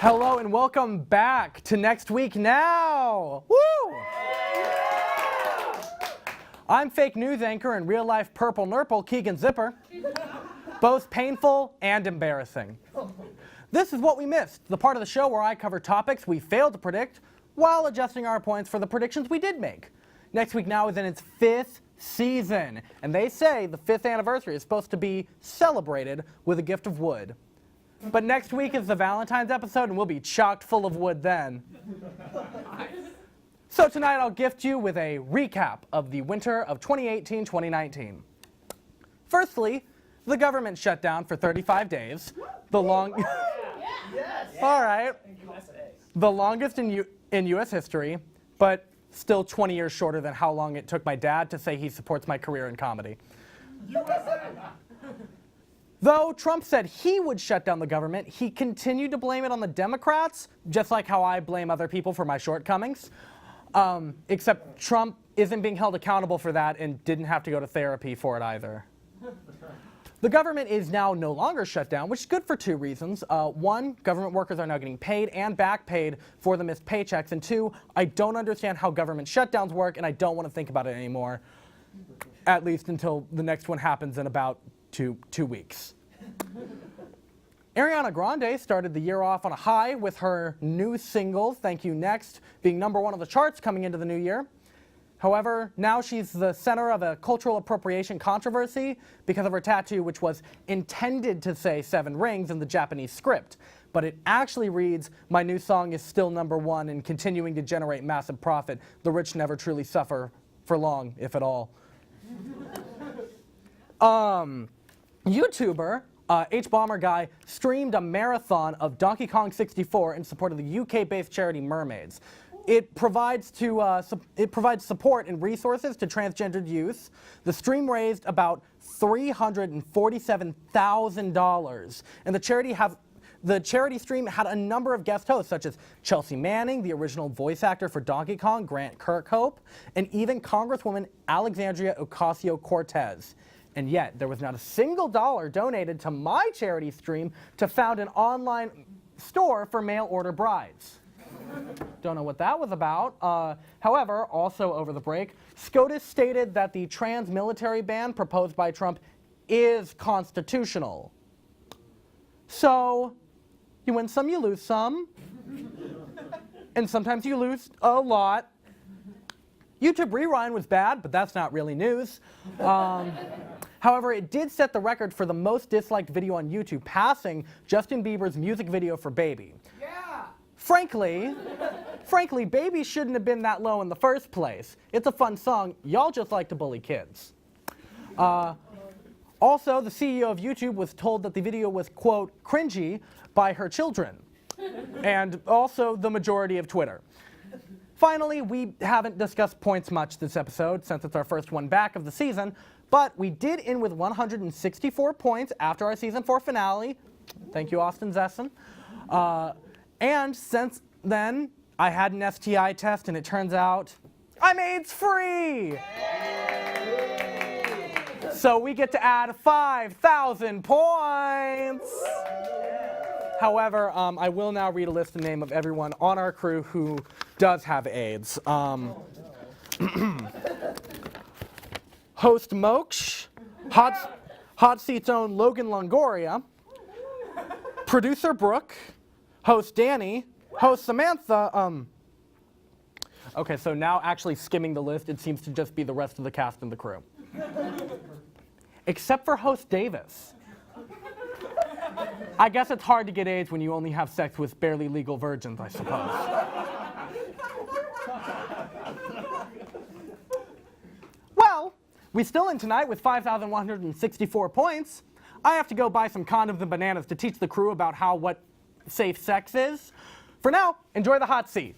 Hello and welcome back to Next Week Now. Woo! I'm fake news anchor and real life purple nurple Keegan Zipper. Both painful and embarrassing. This is what we missed, the part of the show where I cover topics we failed to predict while adjusting our points for the predictions we did make. Next Week Now is in its 5th season, and they say the 5th anniversary is supposed to be celebrated with a gift of wood. But next week is the Valentine's episode, and we'll be chocked full of wood then. So tonight I'll gift you with a recap of the winter of 2018-2019. Firstly, the government shut down for 35 days. All right. The longest in U.S. history, but still 20 years shorter than how long it took my dad to say he supports my career in comedy. Though Trump said he would shut down the government, he continued to blame it on the Democrats, just like how I blame other people for my shortcomings. Except Trump isn't being held accountable for that and didn't have to go to therapy for it either. The government is now no longer shut down, which is good for two reasons. One, government workers are now getting paid and back paid for the missed paychecks. And two, I don't understand how government shutdowns work, and I don't want to think about it anymore, at least until the next one happens in about two weeks. Ariana Grande started the year off on a high with her new single, Thank You Next, being #1 on the charts coming into the new year. However, now she's the center of a cultural appropriation controversy because of her tattoo, which was intended to say 7 rings in the Japanese script. But it actually reads, my new song is still #1 and continuing to generate massive profit. The rich never truly suffer for long, if at all. YouTuber H-Bomber Guy streamed a marathon of Donkey Kong 64 in support of the UK-based charity Mermaids. It provides support and resources to transgendered youth. The stream raised about $347,000, and the charity stream had a number of guest hosts such as Chelsea Manning, the original voice actor for Donkey Kong, Grant Kirkhope, and even Congresswoman Alexandria Ocasio-Cortez. And yet, there was not a single dollar donated to my charity stream to found an online store for mail-order brides. Don't know what that was about. However, also over the break, SCOTUS stated that the trans military ban proposed by Trump is constitutional. So, you win some, you lose some. And sometimes you lose a lot. YouTube Rewind was bad, but that's not really news. However, it did set the record for the most disliked video on YouTube, passing Justin Bieber's music video for Baby. Yeah. Frankly, Baby shouldn't have been that low in the first place. It's a fun song. Y'all just like to bully kids. Also, the CEO of YouTube was told that the video was, quote, cringy by her children, and also the majority of Twitter. Finally, we haven't discussed points much this episode since it's our first one back of the season, but we did end with 164 points after our season 4 finale. Thank you, Austin Zessen. And since then, I had an STI test, and it turns out I'm AIDS-free! So we get to add 5,000 points! However, I will now read a list of names of everyone on our crew who does have AIDS. Host Moksh, Hot Seat's own Logan Longoria, producer Brooke, host Danny, host Samantha. Okay, so now actually skimming the list, it seems to just be the rest of the cast and the crew. Except for host Davis. I guess it's hard to get AIDS when you only have sex with barely legal virgins, I suppose. Well, we still in tonight with 5,164 points. I have to go buy some condoms and bananas to teach the crew about what safe sex is. For now, enjoy the hot seat.